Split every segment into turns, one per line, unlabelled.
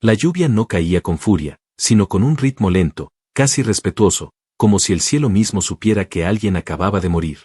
La lluvia no caía con furia, sino con un ritmo lento, casi respetuoso, como si el cielo mismo supiera que alguien acababa de morir.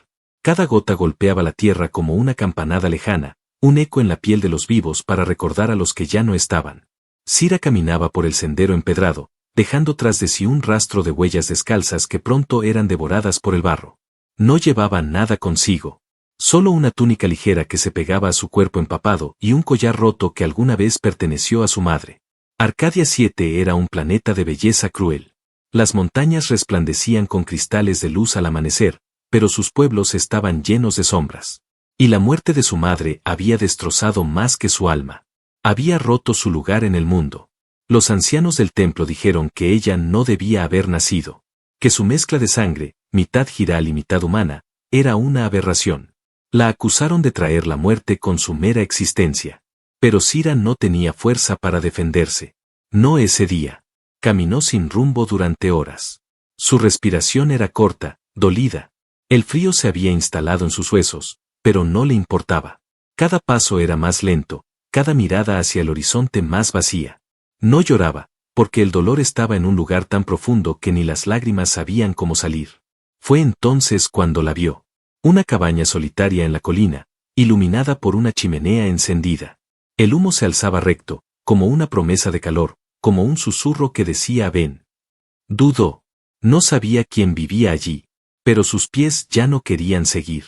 Cada gota golpeaba la tierra como una campanada lejana, un eco en la piel de los vivos para recordar a los que ya no estaban. Sira caminaba por el sendero empedrado, dejando tras de sí un rastro de huellas descalzas que pronto eran devoradas por el barro. No llevaba nada consigo. Solo una túnica ligera que se pegaba a su cuerpo empapado y un collar roto que alguna vez perteneció a su madre. Arcadia 7 era un planeta de belleza cruel. Las montañas resplandecían con cristales de luz al amanecer, pero sus pueblos estaban llenos de sombras. Y la muerte de su madre había destrozado más que su alma. Había roto su lugar en el mundo. Los ancianos del templo dijeron que ella no debía haber nacido, que su mezcla de sangre, mitad giral y mitad humana, era una aberración. La acusaron de traer la muerte con su mera existencia. Pero Sira no tenía fuerza para defenderse. No ese día. Caminó sin rumbo durante horas. Su respiración era corta, dolida. El frío se había instalado en sus huesos, pero no le importaba. Cada paso era más lento, cada mirada hacia el horizonte más vacía. No lloraba, porque el dolor estaba en un lugar tan profundo que ni las lágrimas sabían cómo salir. Fue entonces cuando la vio. Una cabaña solitaria en la colina, iluminada por una chimenea encendida. El humo se alzaba recto, como una promesa de calor, como un susurro que decía ven. Dudó. No sabía quién vivía allí, pero sus pies ya no querían seguir.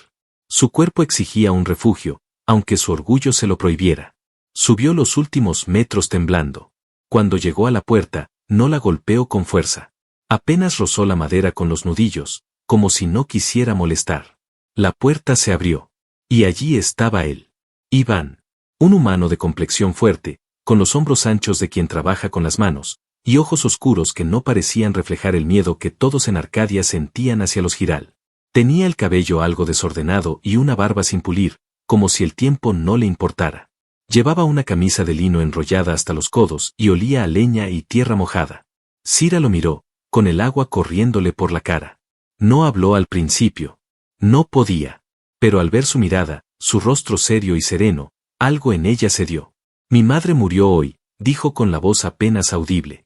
Su cuerpo exigía un refugio, aunque su orgullo se lo prohibiera. Subió los últimos metros temblando. Cuando llegó a la puerta, no la golpeó con fuerza. Apenas rozó la madera con los nudillos, como si no quisiera molestar. La puerta se abrió. Y allí estaba él. Iván. Un humano de complexión fuerte, con los hombros anchos de quien trabaja con las manos, y ojos oscuros que no parecían reflejar el miedo que todos en Arcadia sentían hacia los Giral. Tenía el cabello algo desordenado y una barba sin pulir, como si el tiempo no le importara. Llevaba una camisa de lino enrollada hasta los codos y olía a leña y tierra mojada. Sira lo miró, con el agua corriéndole por la cara. No habló al principio. No podía. Pero al ver su mirada, su rostro serio y sereno, algo en ella cedió. Mi madre murió hoy, dijo con la voz apenas audible.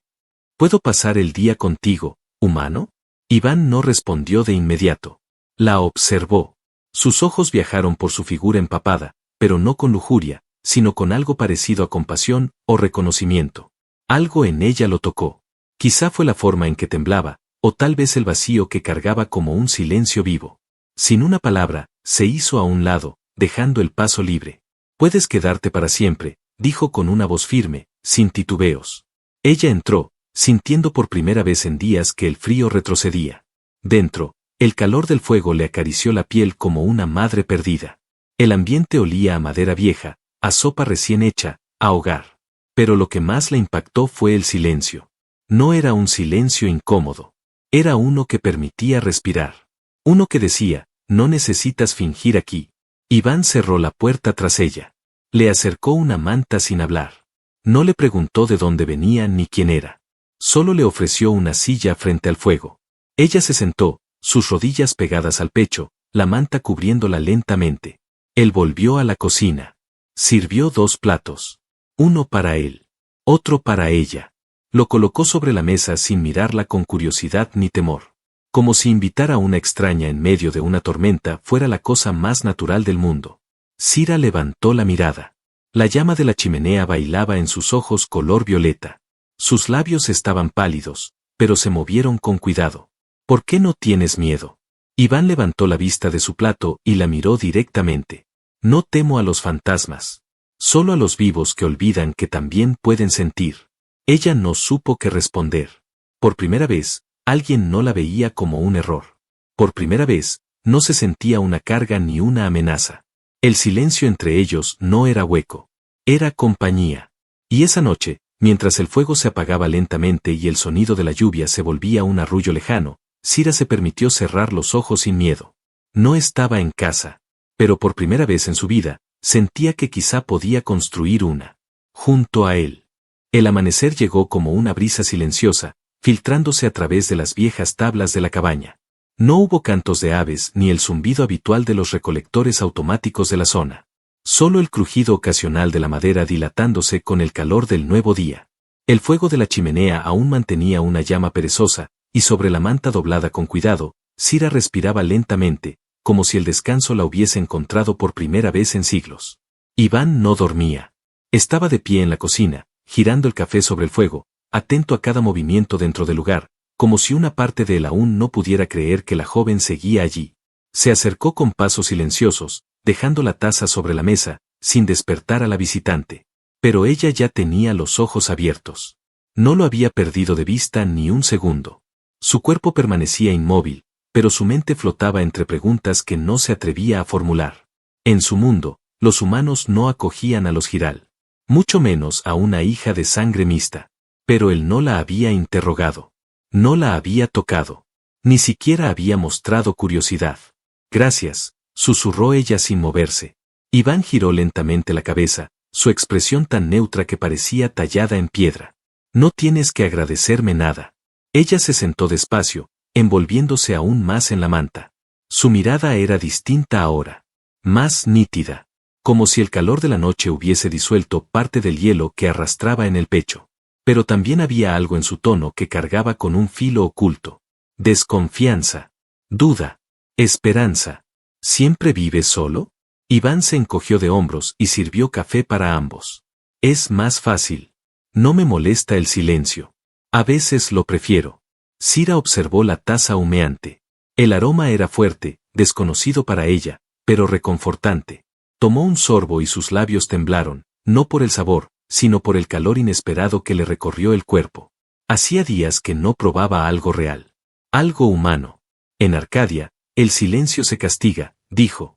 ¿Puedo pasar el día contigo, humano? Iván no respondió de inmediato. La observó. Sus ojos viajaron por su figura empapada, pero no con lujuria, sino con algo parecido a compasión o reconocimiento. Algo en ella lo tocó. Quizá fue la forma en que temblaba, o tal vez el vacío que cargaba como un silencio vivo. Sin una palabra, se hizo a un lado, dejando el paso libre. Puedes quedarte para siempre, dijo con una voz firme, sin titubeos. Ella entró, sintiendo por primera vez en días que el frío retrocedía. Dentro, el calor del fuego le acarició la piel como una madre perdida. El ambiente olía a madera vieja, a sopa recién hecha, a hogar. Pero lo que más la impactó fue el silencio. No era un silencio incómodo. Era uno que permitía respirar. Uno que decía, no necesitas fingir aquí. Iván cerró la puerta tras ella. Le acercó una manta sin hablar. No le preguntó de dónde venía ni quién era. Solo le ofreció una silla frente al fuego. Ella se sentó, sus rodillas pegadas al pecho, la manta cubriéndola lentamente. Él volvió a la cocina. Sirvió 2 platos. Uno para él. Otro para ella. Lo colocó sobre la mesa sin mirarla con curiosidad ni temor. Como si invitar a una extraña en medio de una tormenta fuera la cosa más natural del mundo. Sira levantó la mirada. La llama de la chimenea bailaba en sus ojos color violeta. Sus labios estaban pálidos, pero se movieron con cuidado. ¿Por qué no tienes miedo? Iván levantó la vista de su plato y la miró directamente. No temo a los fantasmas. Solo a los vivos que olvidan que también pueden sentir. Ella no supo qué responder. Por primera vez, alguien no la veía como un error. Por primera vez, no se sentía una carga ni una amenaza. El silencio entre ellos no era hueco. Era compañía. Y esa noche, mientras el fuego se apagaba lentamente y el sonido de la lluvia se volvía un arrullo lejano, Sira se permitió cerrar los ojos sin miedo. No estaba en casa. Pero por primera vez en su vida, sentía que quizá podía construir una. Junto a él. El amanecer llegó como una brisa silenciosa, filtrándose a través de las viejas tablas de la cabaña. No hubo cantos de aves ni el zumbido habitual de los recolectores automáticos de la zona. Solo el crujido ocasional de la madera dilatándose con el calor del nuevo día. El fuego de la chimenea aún mantenía una llama perezosa, y sobre la manta doblada con cuidado, Sira respiraba lentamente, como si el descanso la hubiese encontrado por primera vez en siglos. Iván no dormía. Estaba de pie en la cocina, girando el café sobre el fuego, atento a cada movimiento dentro del lugar, como si una parte de él aún no pudiera creer que la joven seguía allí. Se acercó con pasos silenciosos, dejando la taza sobre la mesa, sin despertar a la visitante. Pero ella ya tenía los ojos abiertos. No lo había perdido de vista ni un segundo. Su cuerpo permanecía inmóvil, pero su mente flotaba entre preguntas que no se atrevía a formular. En su mundo, los humanos no acogían a los Giral. Mucho menos a una hija de sangre mixta. Pero él no la había interrogado. No la había tocado. Ni siquiera había mostrado curiosidad. Gracias, susurró ella sin moverse. Iván giró lentamente la cabeza, su expresión tan neutra que parecía tallada en piedra. No tienes que agradecerme nada. Ella se sentó despacio, envolviéndose aún más en la manta. Su mirada era distinta ahora. Más nítida. Como si el calor de la noche hubiese disuelto parte del hielo que arrastraba en el pecho. Pero también había algo en su tono que cargaba con un filo oculto. Desconfianza. Duda. Esperanza. ¿Siempre vives solo? Iván se encogió de hombros y sirvió café para ambos. Es más fácil. No me molesta el silencio. A veces lo prefiero. Sira observó la taza humeante. El aroma era fuerte, desconocido para ella, pero reconfortante. Tomó un sorbo y sus labios temblaron, no por el sabor, sino por el calor inesperado que le recorrió el cuerpo. Hacía días que no probaba algo real. Algo humano. En Arcadia, el silencio se castiga, dijo.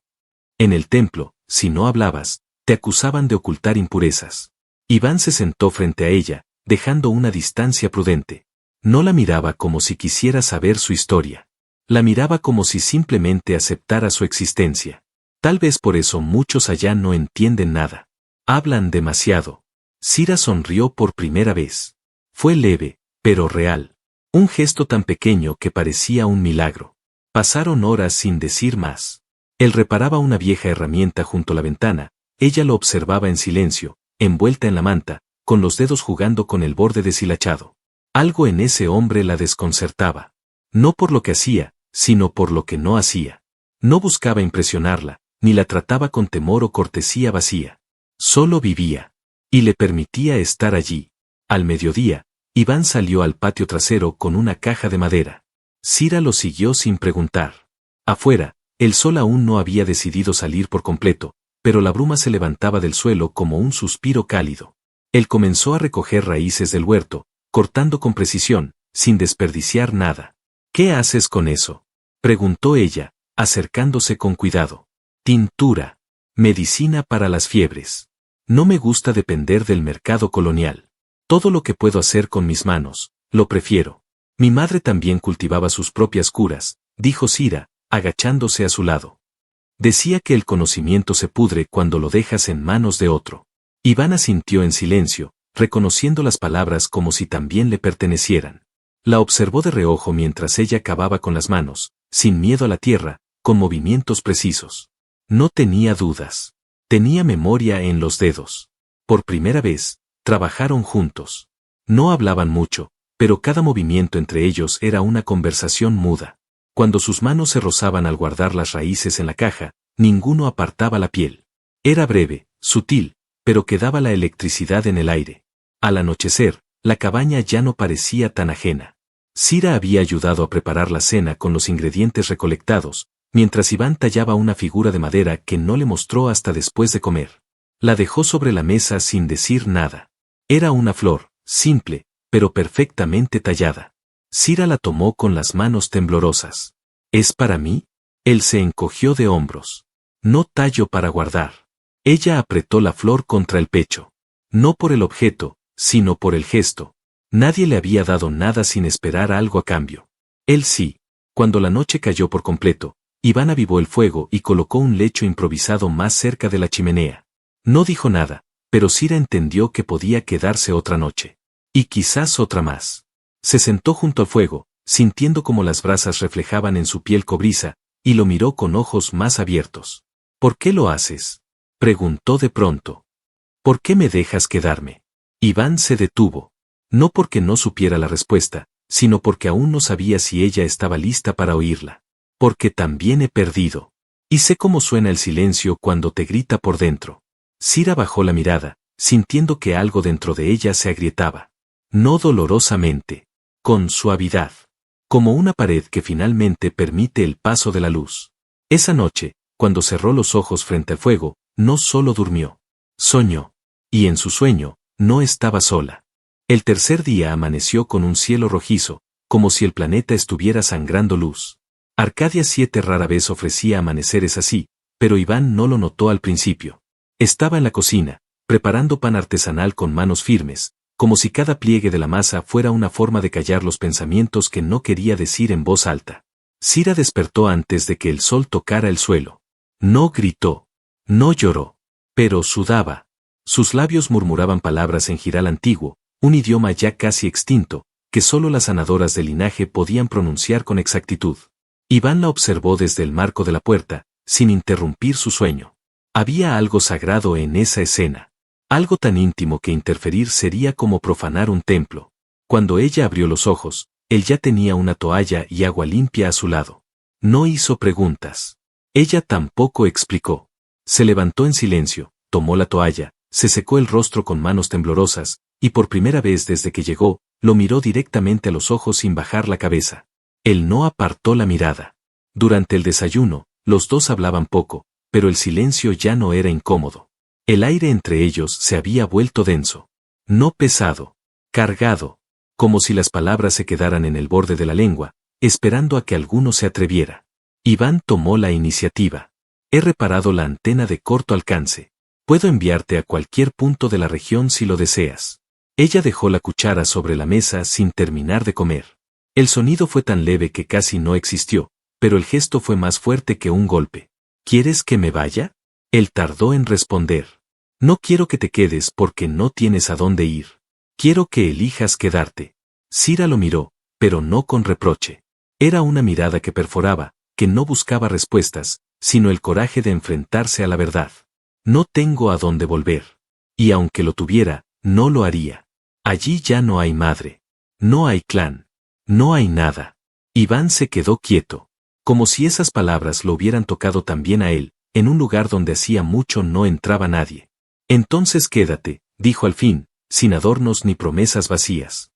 En el templo, si no hablabas, te acusaban de ocultar impurezas. Iván se sentó frente a ella, dejando una distancia prudente. No la miraba como si quisiera saber su historia. La miraba como si simplemente aceptara su existencia. Tal vez por eso muchos allá no entienden nada. Hablan demasiado. Sira sonrió por primera vez. Fue leve, pero real. Un gesto tan pequeño que parecía un milagro. Pasaron horas sin decir más. Él reparaba una vieja herramienta junto a la ventana, ella lo observaba en silencio, envuelta en la manta, con los dedos jugando con el borde deshilachado. Algo en ese hombre la desconcertaba. No por lo que hacía, sino por lo que no hacía. No buscaba impresionarla, ni la trataba con temor o cortesía vacía. Solo vivía. Y le permitía estar allí. Al mediodía, Iván salió al patio trasero con una caja de madera. Sira lo siguió sin preguntar. Afuera, el sol aún no había decidido salir por completo, pero la bruma se levantaba del suelo como un suspiro cálido. Él comenzó a recoger raíces del huerto, cortando con precisión, sin desperdiciar nada. ¿Qué haces con eso?, preguntó ella, acercándose con cuidado. Tintura. Medicina para las fiebres. No me gusta depender del mercado colonial. Todo lo que puedo hacer con mis manos, lo prefiero. Mi madre también cultivaba sus propias curas, dijo Sira, agachándose a su lado. Decía que el conocimiento se pudre cuando lo dejas en manos de otro. Iván asintió en silencio, reconociendo las palabras como si también le pertenecieran. La observó de reojo mientras ella cavaba con las manos, sin miedo a la tierra, con movimientos precisos. No tenía dudas. Tenía memoria en los dedos. Por primera vez, trabajaron juntos. No hablaban mucho, pero cada movimiento entre ellos era una conversación muda. Cuando sus manos se rozaban al guardar las raíces en la caja, ninguno apartaba la piel. Era breve, sutil, pero quedaba la electricidad en el aire. Al anochecer, la cabaña ya no parecía tan ajena. Sira había ayudado a preparar la cena con los ingredientes recolectados, mientras Iván tallaba una figura de madera que no le mostró hasta después de comer. La dejó sobre la mesa sin decir nada. Era una flor, simple, pero perfectamente tallada. Sira la tomó con las manos temblorosas. ¿Es para mí? Él se encogió de hombros. No tallo para guardar. Ella apretó la flor contra el pecho. No por el objeto, sino por el gesto. Nadie le había dado nada sin esperar algo a cambio. Él sí. Cuando la noche cayó por completo, Iván avivó el fuego y colocó un lecho improvisado más cerca de la chimenea. No dijo nada, pero Sira entendió que podía quedarse otra noche. Y quizás otra más. Se sentó junto al fuego, sintiendo como las brasas reflejaban en su piel cobriza, y lo miró con ojos más abiertos. ¿Por qué lo haces?, preguntó de pronto. ¿Por qué me dejas quedarme? Iván se detuvo. No porque no supiera la respuesta, sino porque aún no sabía si ella estaba lista para oírla. Porque también he perdido. Y sé cómo suena el silencio cuando te grita por dentro. Sira bajó la mirada, sintiendo que algo dentro de ella se agrietaba. No dolorosamente. Con suavidad. Como una pared que finalmente permite el paso de la luz. Esa noche, cuando cerró los ojos frente al fuego, no solo durmió. Soñó. Y en su sueño, no estaba sola. El tercer día amaneció con un cielo rojizo, como si el planeta estuviera sangrando luz. Arcadia 7 rara vez ofrecía amaneceres así, pero Iván no lo notó al principio. Estaba en la cocina, preparando pan artesanal con manos firmes, como si cada pliegue de la masa fuera una forma de callar los pensamientos que no quería decir en voz alta. Sira despertó antes de que el sol tocara el suelo. No gritó. No lloró. Pero sudaba. Sus labios murmuraban palabras en jiral antiguo, un idioma ya casi extinto, que solo las sanadoras del linaje podían pronunciar con exactitud. Iván la observó desde el marco de la puerta, sin interrumpir su sueño. Había algo sagrado en esa escena. Algo tan íntimo que interferir sería como profanar un templo. Cuando ella abrió los ojos, él ya tenía una toalla y agua limpia a su lado. No hizo preguntas. Ella tampoco explicó. Se levantó en silencio, tomó la toalla, se secó el rostro con manos temblorosas, y por primera vez desde que llegó, lo miró directamente a los ojos sin bajar la cabeza. Él no apartó la mirada. Durante el desayuno, los dos hablaban poco, pero el silencio ya no era incómodo. El aire entre ellos se había vuelto denso. No pesado. Cargado. Como si las palabras se quedaran en el borde de la lengua, esperando a que alguno se atreviera. Iván tomó la iniciativa. He reparado la antena de corto alcance. Puedo enviarte a cualquier punto de la región si lo deseas. Ella dejó la cuchara sobre la mesa sin terminar de comer. El sonido fue tan leve que casi no existió, pero el gesto fue más fuerte que un golpe. ¿Quieres que me vaya? Él tardó en responder. No quiero que te quedes porque no tienes a dónde ir. Quiero que elijas quedarte. Sira lo miró, pero no con reproche. Era una mirada que perforaba, que no buscaba respuestas, sino el coraje de enfrentarse a la verdad. No tengo a dónde volver. Y aunque lo tuviera, no lo haría. Allí ya no hay madre. No hay clan. No hay nada. Iván se quedó quieto. Como si esas palabras lo hubieran tocado también a él, en un lugar donde hacía mucho no entraba nadie. Entonces quédate, dijo al fin, sin adornos ni promesas vacías.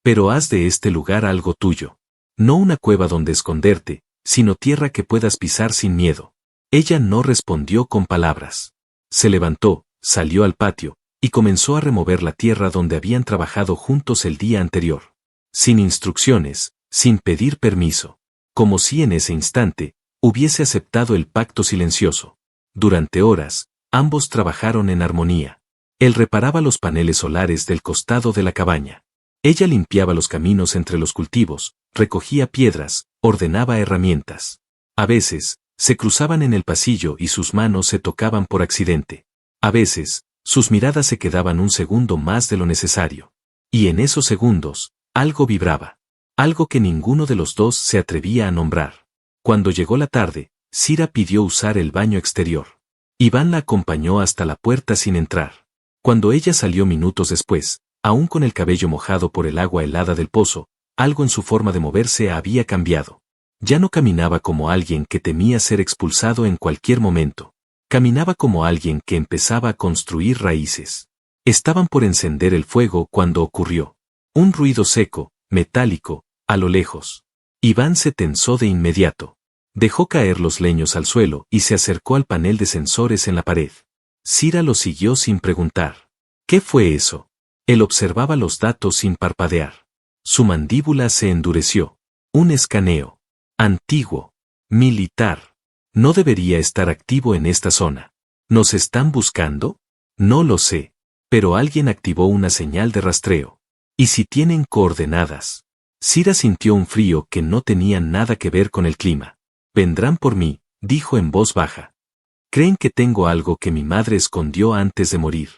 Pero haz de este lugar algo tuyo. No una cueva donde esconderte, sino tierra que puedas pisar sin miedo. Ella no respondió con palabras. Se levantó, salió al patio, y comenzó a remover la tierra donde habían trabajado juntos el día anterior. Sin instrucciones, sin pedir permiso. Como si en ese instante, hubiese aceptado el pacto silencioso. Durante horas, ambos trabajaron en armonía. Él reparaba los paneles solares del costado de la cabaña. Ella limpiaba los caminos entre los cultivos, recogía piedras, ordenaba herramientas. A veces, se cruzaban en el pasillo y sus manos se tocaban por accidente. A veces, sus miradas se quedaban un segundo más de lo necesario. Y en esos segundos, algo vibraba. Algo que ninguno de los dos se atrevía a nombrar. Cuando llegó la tarde, Sira pidió usar el baño exterior. Iván la acompañó hasta la puerta sin entrar. Cuando ella salió minutos después, aún con el cabello mojado por el agua helada del pozo, algo en su forma de moverse había cambiado. Ya no caminaba como alguien que temía ser expulsado en cualquier momento. Caminaba como alguien que empezaba a construir raíces. Estaban por encender el fuego cuando ocurrió. Un ruido seco, metálico, a lo lejos. Iván se tensó de inmediato. Dejó caer los leños al suelo y se acercó al panel de sensores en la pared. Sira lo siguió sin preguntar. ¿Qué fue eso? Él observaba los datos sin parpadear. Su mandíbula se endureció. Un escaneo. Antiguo. Militar. No debería estar activo en esta zona. ¿Nos están buscando? No lo sé. Pero alguien activó una señal de rastreo. ¿Y si tienen coordenadas? Sira sintió un frío que no tenía nada que ver con el clima. Vendrán por mí, dijo en voz baja. Creen que tengo algo que mi madre escondió antes de morir.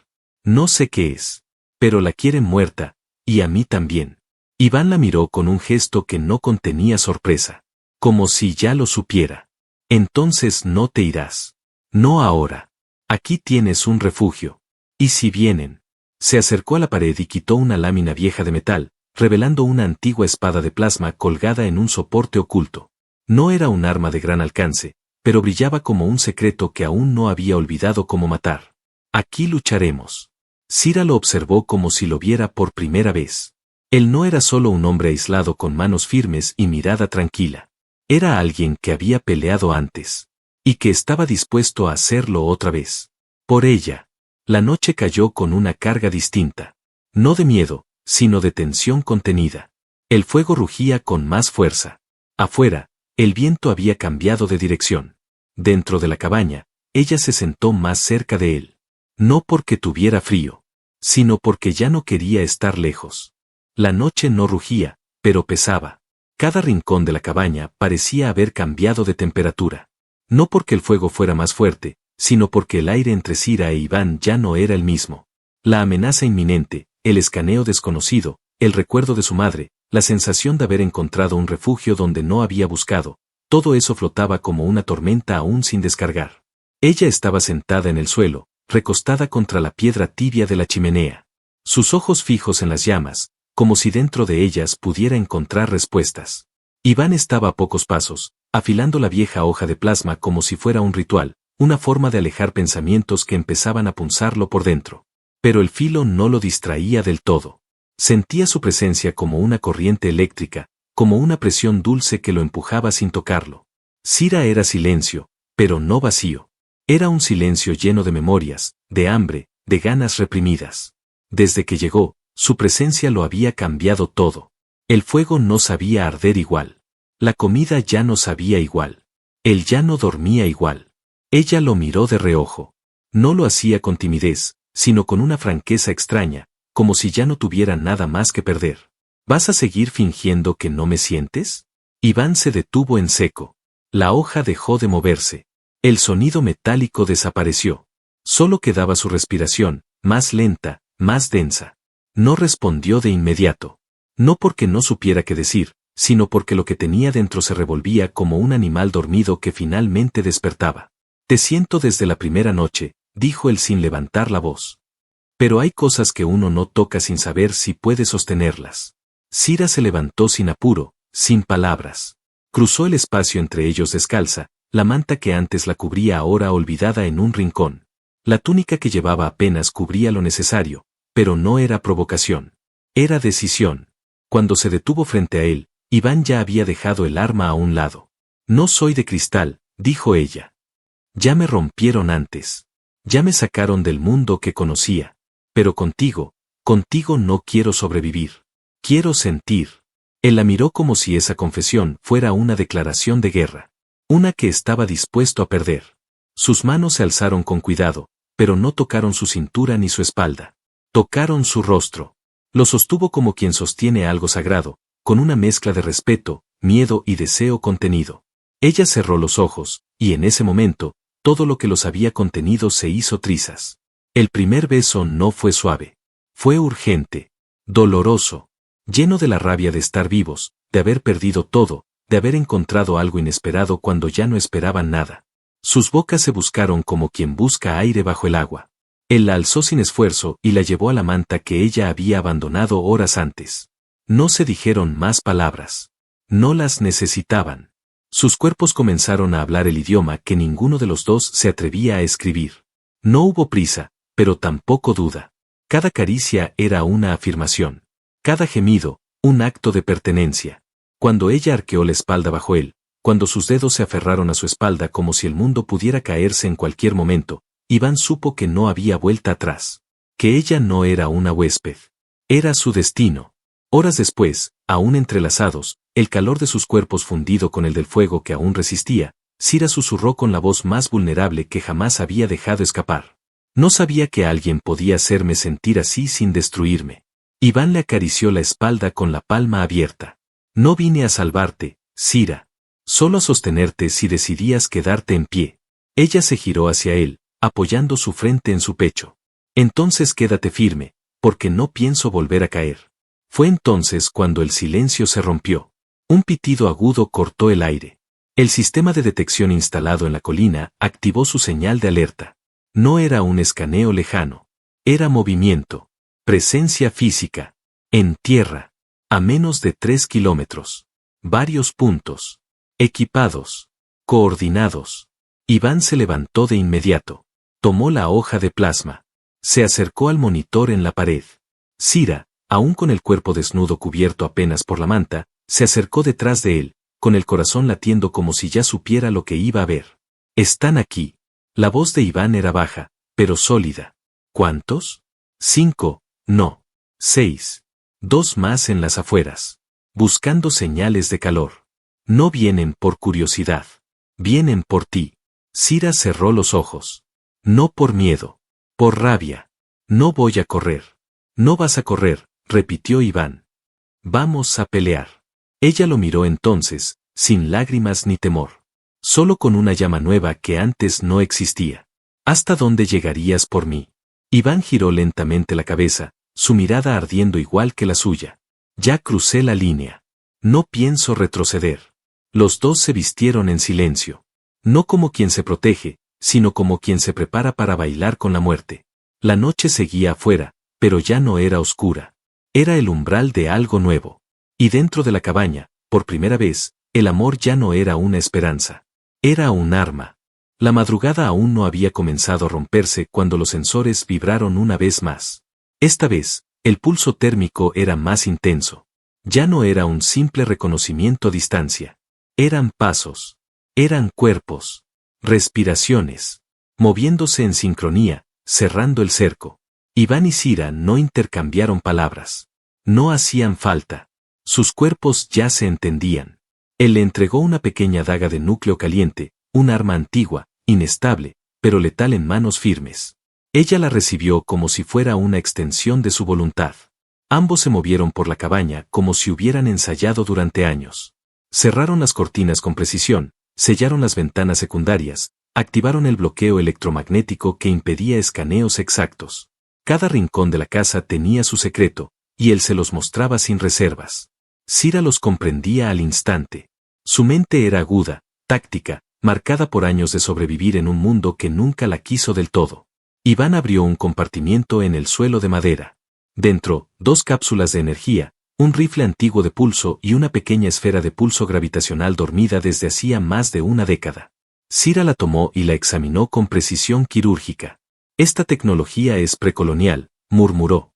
No sé qué es. Pero la quieren muerta, y a mí también. Iván la miró con un gesto que no contenía sorpresa. Como si ya lo supiera. Entonces no te irás. No ahora. Aquí tienes un refugio. ¿Y si vienen? Se acercó a la pared y quitó una lámina vieja de metal, revelando una antigua espada de plasma colgada en un soporte oculto. No era un arma de gran alcance, pero brillaba como un secreto que aún no había olvidado cómo matar. Aquí lucharemos. Cira lo observó como si lo viera por primera vez. Él no era solo un hombre aislado con manos firmes y mirada tranquila. Era alguien que había peleado antes. Y que estaba dispuesto a hacerlo otra vez. Por ella. La noche cayó con una carga distinta. No de miedo, sino de tensión contenida. El fuego rugía con más fuerza. Afuera, el viento había cambiado de dirección. Dentro de la cabaña, ella se sentó más cerca de él. No porque tuviera frío, sino porque ya no quería estar lejos. La noche no rugía, pero pesaba. Cada rincón de la cabaña parecía haber cambiado de temperatura. No porque el fuego fuera más fuerte, sino porque el aire entre Cira e Iván ya no era el mismo. La amenaza inminente, el escaneo desconocido, el recuerdo de su madre, la sensación de haber encontrado un refugio donde no había buscado, todo eso flotaba como una tormenta aún sin descargar. Ella estaba sentada en el suelo, recostada contra la piedra tibia de la chimenea. Sus ojos fijos en las llamas, como si dentro de ellas pudiera encontrar respuestas. Iván estaba a pocos pasos, afilando la vieja hoja de plasma como si fuera un ritual, una forma de alejar pensamientos que empezaban a punzarlo por dentro. Pero el filo no lo distraía del todo. Sentía su presencia como una corriente eléctrica, como una presión dulce que lo empujaba sin tocarlo. Cira era silencio, pero no vacío. Era un silencio lleno de memorias, de hambre, de ganas reprimidas. Desde que llegó, su presencia lo había cambiado todo. El fuego no sabía arder igual. La comida ya no sabía igual. Él ya no dormía igual. Ella lo miró de reojo. No lo hacía con timidez, sino con una franqueza extraña, como si ya no tuviera nada más que perder. ¿Vas a seguir fingiendo que no me sientes? Iván se detuvo en seco. La hoja dejó de moverse. El sonido metálico desapareció. Solo quedaba su respiración, más lenta, más densa. No respondió de inmediato. No porque no supiera qué decir, sino porque lo que tenía dentro se revolvía como un animal dormido que finalmente despertaba. Te siento desde la primera noche, dijo él sin levantar la voz. Pero hay cosas que uno no toca sin saber si puede sostenerlas. Cira se levantó sin apuro, sin palabras. Cruzó el espacio entre ellos descalza, la manta que antes la cubría ahora olvidada en un rincón. La túnica que llevaba apenas cubría lo necesario, pero no era provocación. Era decisión. Cuando se detuvo frente a él, Iván ya había dejado el arma a un lado. No soy de cristal, dijo ella. Ya me rompieron antes. Ya me sacaron del mundo que conocía. Pero contigo no quiero sobrevivir. Quiero sentir. Él la miró como si esa confesión fuera una declaración de guerra. Una que estaba dispuesto a perder. Sus manos se alzaron con cuidado, pero no tocaron su cintura ni su espalda. Tocaron su rostro. Lo sostuvo como quien sostiene algo sagrado, con una mezcla de respeto, miedo y deseo contenido. Ella cerró los ojos, y en ese momento, todo lo que los había contenido se hizo trizas. El primer beso no fue suave. Fue urgente, doloroso, lleno de la rabia de estar vivos, de haber perdido todo, de haber encontrado algo inesperado cuando ya no esperaban nada. Sus bocas se buscaron como quien busca aire bajo el agua. Él la alzó sin esfuerzo y la llevó a la manta que ella había abandonado horas antes. No se dijeron más palabras. No las necesitaban. Sus cuerpos comenzaron a hablar el idioma que ninguno de los dos se atrevía a escribir. No hubo prisa, pero tampoco duda. Cada caricia era una afirmación. Cada gemido, un acto de pertenencia. Cuando ella arqueó la espalda bajo él, cuando sus dedos se aferraron a su espalda como si el mundo pudiera caerse en cualquier momento, Iván supo que no había vuelta atrás. Que ella no era una huésped. Era su destino. Horas después, aún entrelazados, el calor de sus cuerpos fundido con el del fuego que aún resistía, Cira susurró con la voz más vulnerable que jamás había dejado escapar. No sabía que alguien podía hacerme sentir así sin destruirme. Iván le acarició la espalda con la palma abierta. No vine a salvarte, Cira. Solo a sostenerte si decidías quedarte en pie. Ella se giró hacia él, apoyando su frente en su pecho. Entonces quédate firme, porque no pienso volver a caer. Fue entonces cuando el silencio se rompió. Un pitido agudo cortó el aire. El sistema de detección instalado en la colina activó su señal de alerta. No era un escaneo lejano. Era movimiento. Presencia física. En tierra. A menos de 3 kilómetros. Varios puntos. Equipados. Coordinados. Iván se levantó de inmediato. Tomó la hoja de plasma. Se acercó al monitor en la pared. Cira, aún con el cuerpo desnudo cubierto apenas por la manta, se acercó detrás de él, con el corazón latiendo como si ya supiera lo que iba a ver. Están aquí. La voz de Iván era baja, pero sólida. ¿Cuántos? 5, no. 6. 2 más en las afueras. Buscando señales de calor. No vienen por curiosidad. Vienen por ti. Cira cerró los ojos. No por miedo. Por rabia. No voy a correr. No vas a correr, repitió Iván. Vamos a pelear. Ella lo miró entonces, sin lágrimas ni temor. Solo con una llama nueva que antes no existía. ¿Hasta dónde llegarías por mí? Iván giró lentamente la cabeza, su mirada ardiendo igual que la suya. Ya crucé la línea. No pienso retroceder. Los dos se vistieron en silencio. No como quien se protege, sino como quien se prepara para bailar con la muerte. La noche seguía afuera, pero ya no era oscura. Era el umbral de algo nuevo. Y dentro de la cabaña, por primera vez, el amor ya no era una esperanza. Era un arma. La madrugada aún no había comenzado a romperse cuando los sensores vibraron una vez más. Esta vez, el pulso térmico era más intenso. Ya no era un simple reconocimiento a distancia. Eran pasos. Eran cuerpos. Respiraciones. Moviéndose en sincronía, cerrando el cerco. Iván y Cira no intercambiaron palabras. No hacían falta. Sus cuerpos ya se entendían. Él le entregó una pequeña daga de núcleo caliente, un arma antigua, inestable, pero letal en manos firmes. Ella la recibió como si fuera una extensión de su voluntad. Ambos se movieron por la cabaña como si hubieran ensayado durante años. Cerraron las cortinas con precisión, sellaron las ventanas secundarias, activaron el bloqueo electromagnético que impedía escaneos exactos. Cada rincón de la casa tenía su secreto, y él se los mostraba sin reservas. Cira los comprendía al instante. Su mente era aguda, táctica, marcada por años de sobrevivir en un mundo que nunca la quiso del todo. Iván abrió un compartimiento en el suelo de madera. Dentro, 2 cápsulas de energía, un rifle antiguo de pulso y una pequeña esfera de pulso gravitacional dormida desde hacía más de una década. Cira la tomó y la examinó con precisión quirúrgica. Esta tecnología es precolonial, murmuró.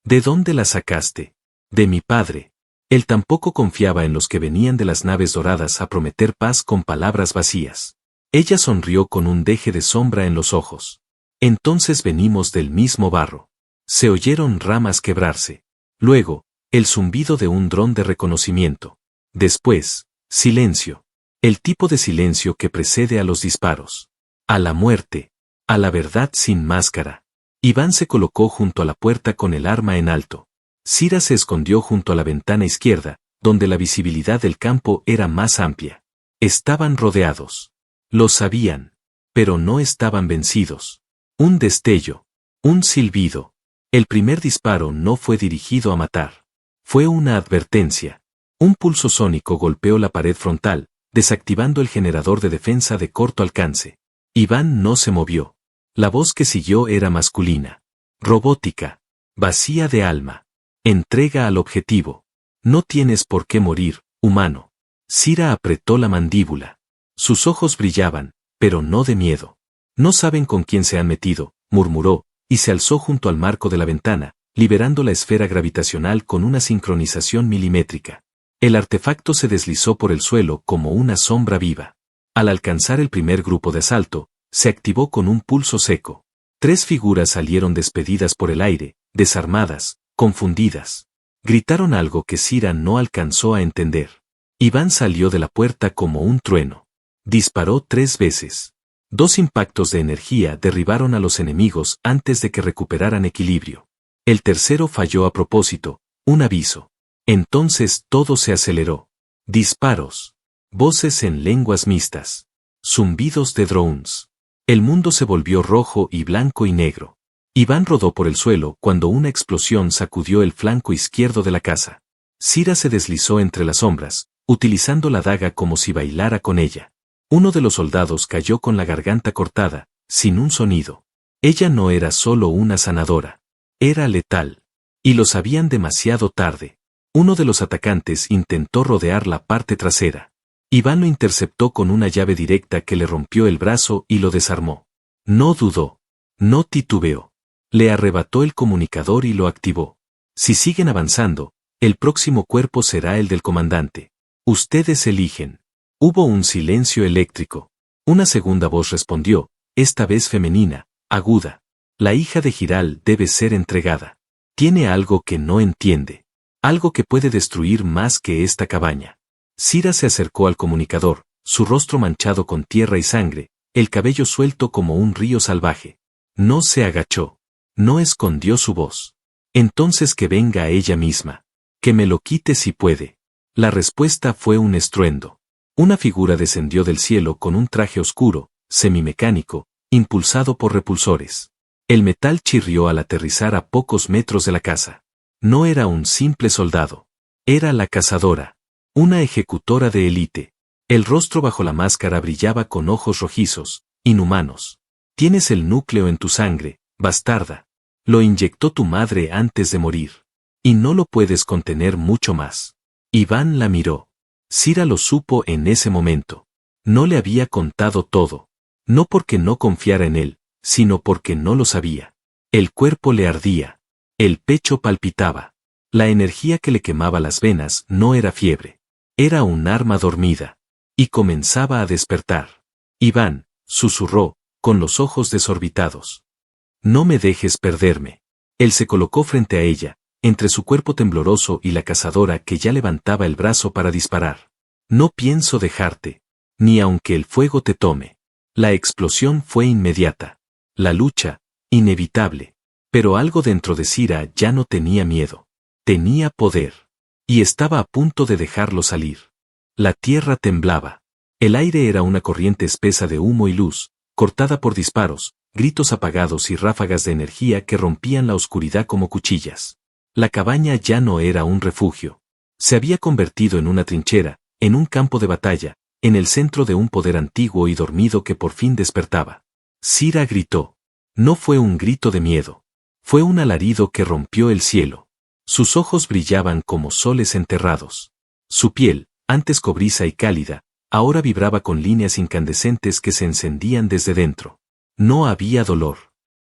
¿De dónde la sacaste? De mi padre. Él tampoco confiaba en los que venían de las naves doradas a prometer paz con palabras vacías. Ella sonrió con un deje de sombra en los ojos. Entonces venimos del mismo barro. Se oyeron ramas quebrarse. Luego, el zumbido de un dron de reconocimiento. Después, silencio. El tipo de silencio que precede a los disparos. A la muerte. A la verdad sin máscara. Iván se colocó junto a la puerta con el arma en alto. Cira se escondió junto a la ventana izquierda, donde la visibilidad del campo era más amplia. Estaban rodeados. Lo sabían. Pero no estaban vencidos. Un destello. Un silbido. El primer disparo no fue dirigido a matar. Fue una advertencia. Un pulso sónico golpeó la pared frontal, desactivando el generador de defensa de corto alcance. Iván no se movió. La voz que siguió era masculina. Robótica. Vacía de alma. Entrega al objetivo. No tienes por qué morir, humano. Cira apretó la mandíbula. Sus ojos brillaban, pero no de miedo. No saben con quién se han metido, murmuró, y se alzó junto al marco de la ventana, liberando la esfera gravitacional con una sincronización milimétrica. El artefacto se deslizó por el suelo como una sombra viva. Al alcanzar el primer grupo de asalto, se activó con un pulso seco. 3 figuras salieron despedidas por el aire, desarmadas, confundidas. Gritaron algo que Cira no alcanzó a entender. Iván salió de la puerta como un trueno. Disparó 3 veces. 2 impactos de energía derribaron a los enemigos antes de que recuperaran equilibrio. El tercero falló a propósito, un aviso. Entonces todo se aceleró. Disparos. Voces en lenguas mixtas. Zumbidos de drones. El mundo se volvió rojo y blanco y negro. Iván rodó por el suelo cuando una explosión sacudió el flanco izquierdo de la casa. Cira se deslizó entre las sombras, utilizando la daga como si bailara con ella. Uno de los soldados cayó con la garganta cortada, sin un sonido. Ella no era solo una sanadora. Era letal. Y lo sabían demasiado tarde. Uno de los atacantes intentó rodear la parte trasera. Iván lo interceptó con una llave directa que le rompió el brazo y lo desarmó. No dudó. No titubeó. Le arrebató el comunicador y lo activó. Si siguen avanzando, el próximo cuerpo será el del comandante. Ustedes eligen. Hubo un silencio eléctrico. Una segunda voz respondió, esta vez femenina, aguda. La hija de Giral debe ser entregada. Tiene algo que no entiende. Algo que puede destruir más que esta cabaña. Cira se acercó al comunicador, su rostro manchado con tierra y sangre, el cabello suelto como un río salvaje. No se agachó. No escondió su voz. Entonces que venga ella misma. Que me lo quite si puede. La respuesta fue un estruendo. Una figura descendió del cielo con un traje oscuro, semimecánico, impulsado por repulsores. El metal chirrió al aterrizar a pocos metros de la casa. No era un simple soldado. Era la cazadora. Una ejecutora de élite. El rostro bajo la máscara brillaba con ojos rojizos, inhumanos. Tienes el núcleo en tu sangre, bastarda. Lo inyectó tu madre antes de morir. Y no lo puedes contener mucho más. Iván la miró. Cira lo supo en ese momento. No le había contado todo. No porque no confiara en él, sino porque no lo sabía. El cuerpo le ardía. El pecho palpitaba. La energía que le quemaba las venas no era fiebre. Era un arma dormida. Y comenzaba a despertar. Iván, susurró, con los ojos desorbitados. No me dejes perderme. Él se colocó frente a ella, entre su cuerpo tembloroso y la cazadora que ya levantaba el brazo para disparar. No pienso dejarte. Ni aunque el fuego te tome. La explosión fue inmediata. La lucha, inevitable. Pero algo dentro de Cira ya no tenía miedo. Tenía poder. Y estaba a punto de dejarlo salir. La tierra temblaba. El aire era una corriente espesa de humo y luz, cortada por disparos, gritos apagados y ráfagas de energía que rompían la oscuridad como cuchillas. La cabaña ya no era un refugio. Se había convertido en una trinchera, en un campo de batalla, en el centro de un poder antiguo y dormido que por fin despertaba. Cira gritó. No fue un grito de miedo. Fue un alarido que rompió el cielo. Sus ojos brillaban como soles enterrados. Su piel, antes cobriza y cálida, ahora vibraba con líneas incandescentes que se encendían desde dentro. No había dolor.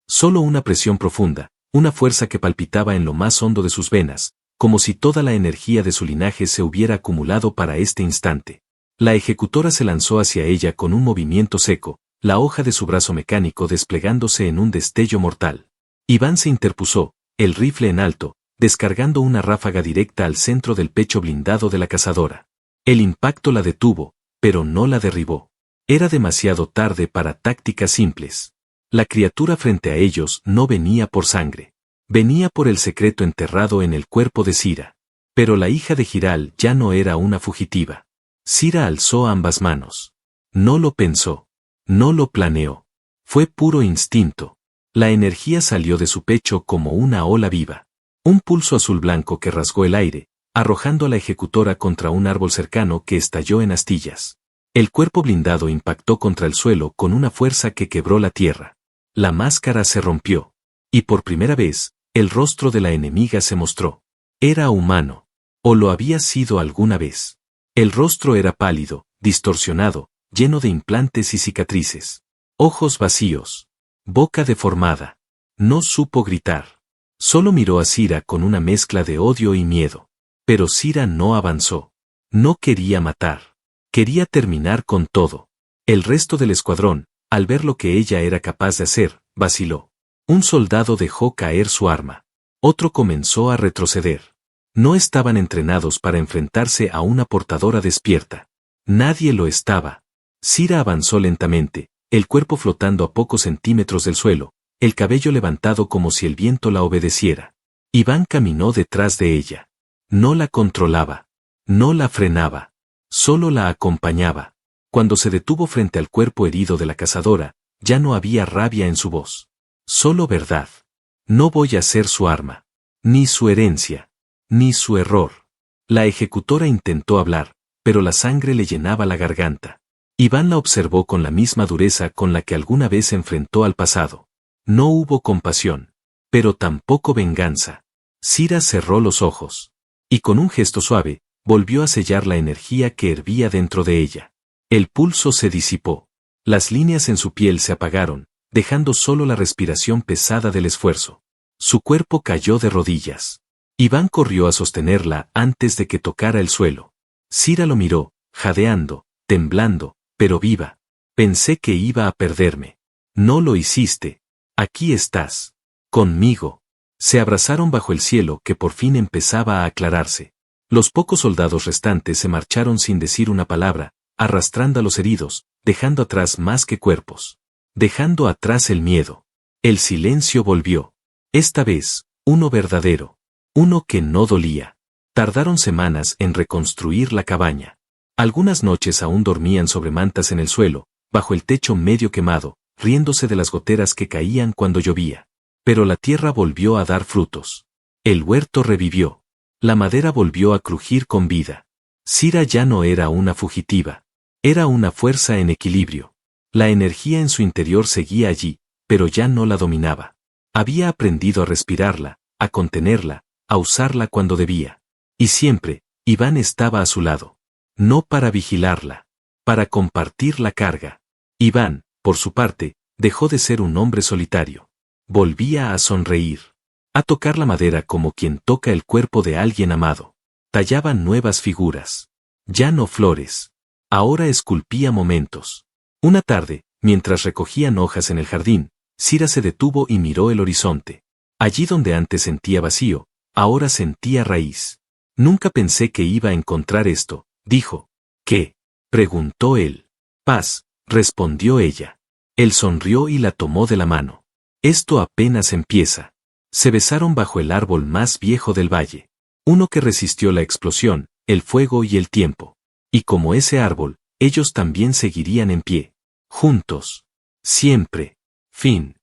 Solo una presión profunda, una fuerza que palpitaba en lo más hondo de sus venas, como si toda la energía de su linaje se hubiera acumulado para este instante. La ejecutora se lanzó hacia ella con un movimiento seco, la hoja de su brazo mecánico desplegándose en un destello mortal. Iván se interpuso, el rifle en alto, descargando una ráfaga directa al centro del pecho blindado de la cazadora. El impacto la detuvo, pero no la derribó. Era demasiado tarde para tácticas simples. La criatura frente a ellos no venía por sangre. Venía por el secreto enterrado en el cuerpo de Cira. Pero la hija de Giral ya no era una fugitiva. Cira alzó ambas manos. No lo pensó. No lo planeó. Fue puro instinto. La energía salió de su pecho como una ola viva. Un pulso azul blanco que rasgó el aire, arrojando a la ejecutora contra un árbol cercano que estalló en astillas. El cuerpo blindado impactó contra el suelo con una fuerza que quebró la tierra. La máscara se rompió. Y por primera vez, el rostro de la enemiga se mostró. Era humano. O lo había sido alguna vez. El rostro era pálido, distorsionado, lleno de implantes y cicatrices. Ojos vacíos. Boca deformada. No supo gritar. Solo miró a Cira con una mezcla de odio y miedo. Pero Cira no avanzó. No quería matar. Quería terminar con todo. El resto del escuadrón, al ver lo que ella era capaz de hacer, vaciló. Un soldado dejó caer su arma. Otro comenzó a retroceder. No estaban entrenados para enfrentarse a una portadora despierta. Nadie lo estaba. Cira avanzó lentamente, el cuerpo flotando a pocos centímetros del suelo, el cabello levantado como si el viento la obedeciera. Iván caminó detrás de ella. No la controlaba. No la frenaba. Solo la acompañaba. Cuando se detuvo frente al cuerpo herido de la cazadora, ya no había rabia en su voz. Solo verdad. No voy a ser su arma. Ni su herencia. Ni su error. La ejecutora intentó hablar, pero la sangre le llenaba la garganta. Iván la observó con la misma dureza con la que alguna vez se enfrentó al pasado. No hubo compasión. Pero tampoco venganza. Cira cerró los ojos. Y con un gesto suave, volvió a sellar la energía que hervía dentro de ella. El pulso se disipó. Las líneas en su piel se apagaron, dejando solo la respiración pesada del esfuerzo. Su cuerpo cayó de rodillas. Iván corrió a sostenerla antes de que tocara el suelo. Cira lo miró, jadeando, temblando, pero viva. Pensé que iba a perderme. No lo hiciste. Aquí estás. Conmigo. Se abrazaron bajo el cielo que por fin empezaba a aclararse. Los pocos soldados restantes se marcharon sin decir una palabra, arrastrando a los heridos, dejando atrás más que cuerpos. Dejando atrás el miedo. El silencio volvió. Esta vez, uno verdadero. Uno que no dolía. Tardaron semanas en reconstruir la cabaña. Algunas noches aún dormían sobre mantas en el suelo, bajo el techo medio quemado, riéndose de las goteras que caían cuando llovía. Pero la tierra volvió a dar frutos. El huerto revivió. La madera volvió a crujir con vida. Cira ya no era una fugitiva. Era una fuerza en equilibrio. La energía en su interior seguía allí, pero ya no la dominaba. Había aprendido a respirarla, a contenerla, a usarla cuando debía. Y siempre, Iván estaba a su lado. No para vigilarla, para compartir la carga. Iván, por su parte, dejó de ser un hombre solitario. Volvía a sonreír. A tocar la madera como quien toca el cuerpo de alguien amado. Tallaba nuevas figuras. Ya no flores. Ahora esculpía momentos. Una tarde, mientras recogían hojas en el jardín, Cira se detuvo y miró el horizonte. Allí donde antes sentía vacío, ahora sentía raíz. Nunca pensé que iba a encontrar esto, dijo. ¿Qué? Preguntó él. Paz, respondió ella. Él sonrió y la tomó de la mano. Esto apenas empieza. Se besaron bajo el árbol más viejo del valle. Uno que resistió la explosión, el fuego y el tiempo. Y como ese árbol, ellos también seguirían en pie. Juntos. Siempre. Fin.